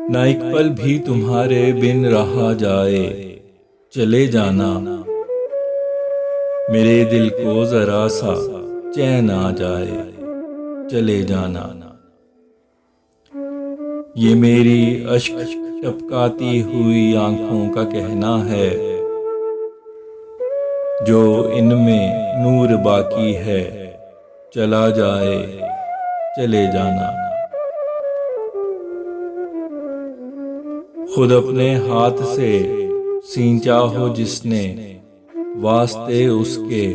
ना एक पल भी तुम्हारे बिन रहा जाए, चले जाना। मेरे दिल को जरा सा चैन आ जाए, चले जाना। ये मेरी अश्क टपकाती हुई आंखों का कहना है, जो इनमें नूर बाकी है, चला जाए, चले जाना। खुद अपने हाथ से सींचा हो जिसने, वास्ते उसके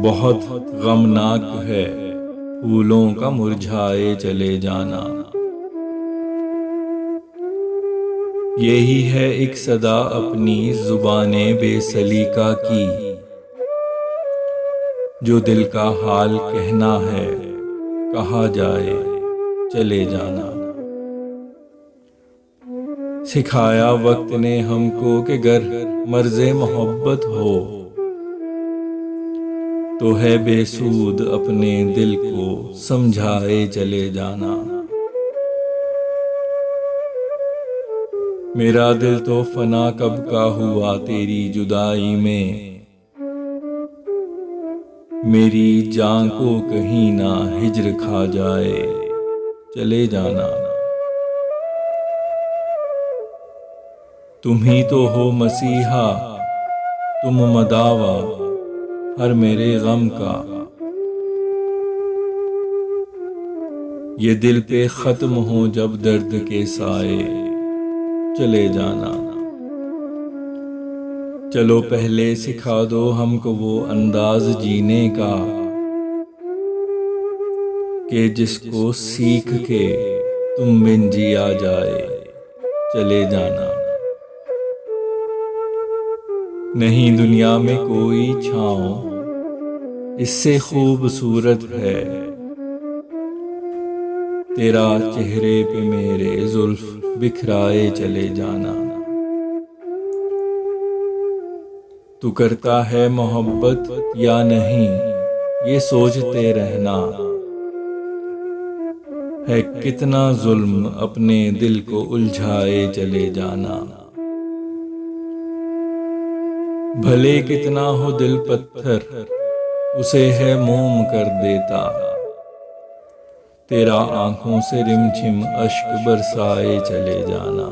बहुत गमनाक है फूलों का मुरझाए चले जाना। यही है एक सदा अपनी जुबाने बेसलीका की, जो दिल का हाल कहना है, कहा जाए, चले जाना। सिखाया वक्त ने हमको कि गर मर्ज़े मोहब्बत हो, तो है बेसूद अपने दिल को समझाए चले जाना। मेरा दिल तो फना कब का हुआ तेरी जुदाई में, मेरी जान को कहीं ना हिज्र खा जाए, चले जाना। तुम ही तो हो मसीहा, तुम मदावा हर मेरे गम का। ये दिल पे ख़त्म हो जब दर्द के साए, चले जाना। चलो पहले सिखा दो हमको वो अंदाज जीने का, कि जिसको सीख के तुम बिन जिया जाए, चले जाना। नहीं दुनिया में कोई छाँव इससे खूबसूरत है, तेरा चेहरे पे मेरे जुल्फ बिखराए चले जाना। तू करता है मोहब्बत या नहीं, ये सोचते रहना। है कितना जुल्म अपने दिल को उलझाए चले जाना। भले कितना हो दिल पत्थर, उसे है मोम कर देता। तेरा आंखों से रिमझिम अश्क बरसाए चले जाना।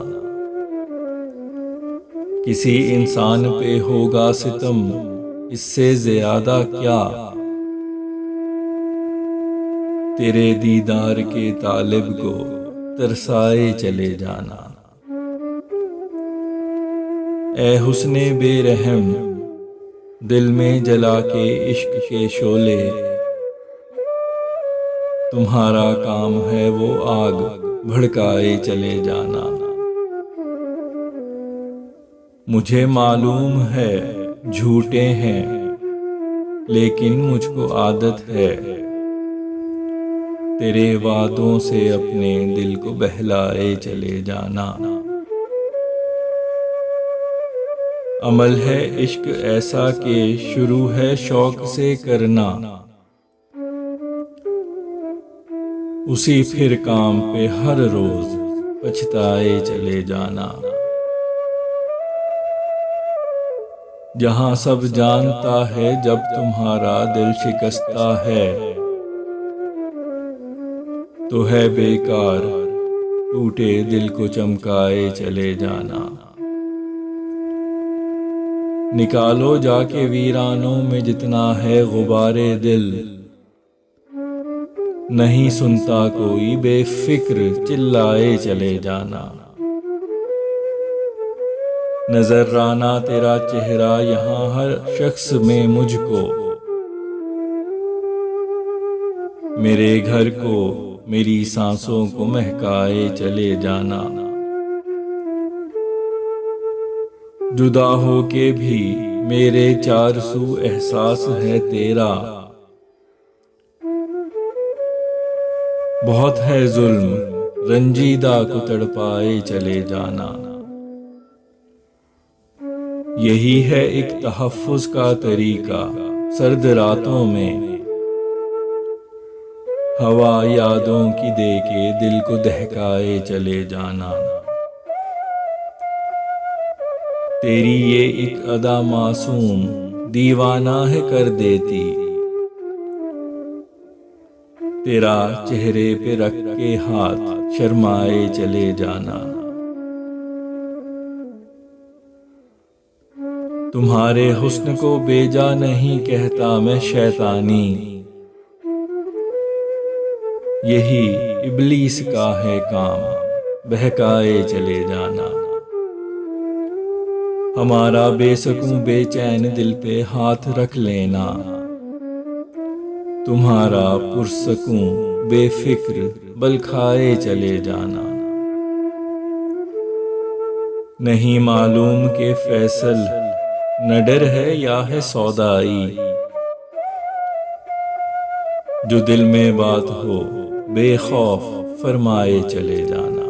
किसी इंसान पे होगा सितम, इससे ज्यादा क्या, तेरे दीदार के तालिब को तरसाए चले जाना। ए हुस्ने बेरहम, दिल में जला के इश्क के शोले, तुम्हारा काम है वो आग भड़काए चले जाना। मुझे मालूम है झूठे हैं, लेकिन मुझको आदत है तेरे वादों से अपने दिल को बहलाए चले जाना। अमल है इश्क ऐसा कि शुरू है शौक से करना, उसी फिर काम पे हर रोज पछताए चले जाना। जहां सब जानता है जब तुम्हारा दिल शिकस्ता है, तो है बेकार टूटे दिल को चमकाए चले जाना। निकालो जाके वीरानों में जितना है गुबारे दिल, नहीं सुनता कोई बेफिक्र चिल्लाए चले जाना। नजर आना तेरा चेहरा यहाँ हर शख्स में मुझको, मेरे घर को मेरी सांसों को महकाए चले जाना। जुदा हो के भी मेरे चार सू एहसास है तेरा, बहुत है जुल्म रंजीदा को तड़पाए चले जाना। यही है एक तहफ्फुज़ का तरीका सर्द रातों में, हवा यादों की दे के दिल को दहकाए चले जाना। तेरी ये एक अदा मासूम दीवाना है कर देती। तेरा चेहरे पे रख के हाथ शर्माए चले जाना। तुम्हारे हुस्न को बेजा नहीं कहता मैं शैतानी। यही इब्लीस का है काम बहकाए चले जाना। हमारा बेसकूं बेचैन दिल पे हाथ रख लेना। तुम्हारा पुरसकूं बेफिक्र बल खाए चले जाना। नहीं मालूम के फैसल न डर है या है सौदाई। जो दिल में बात हो बेखौफ फरमाए चले जाना।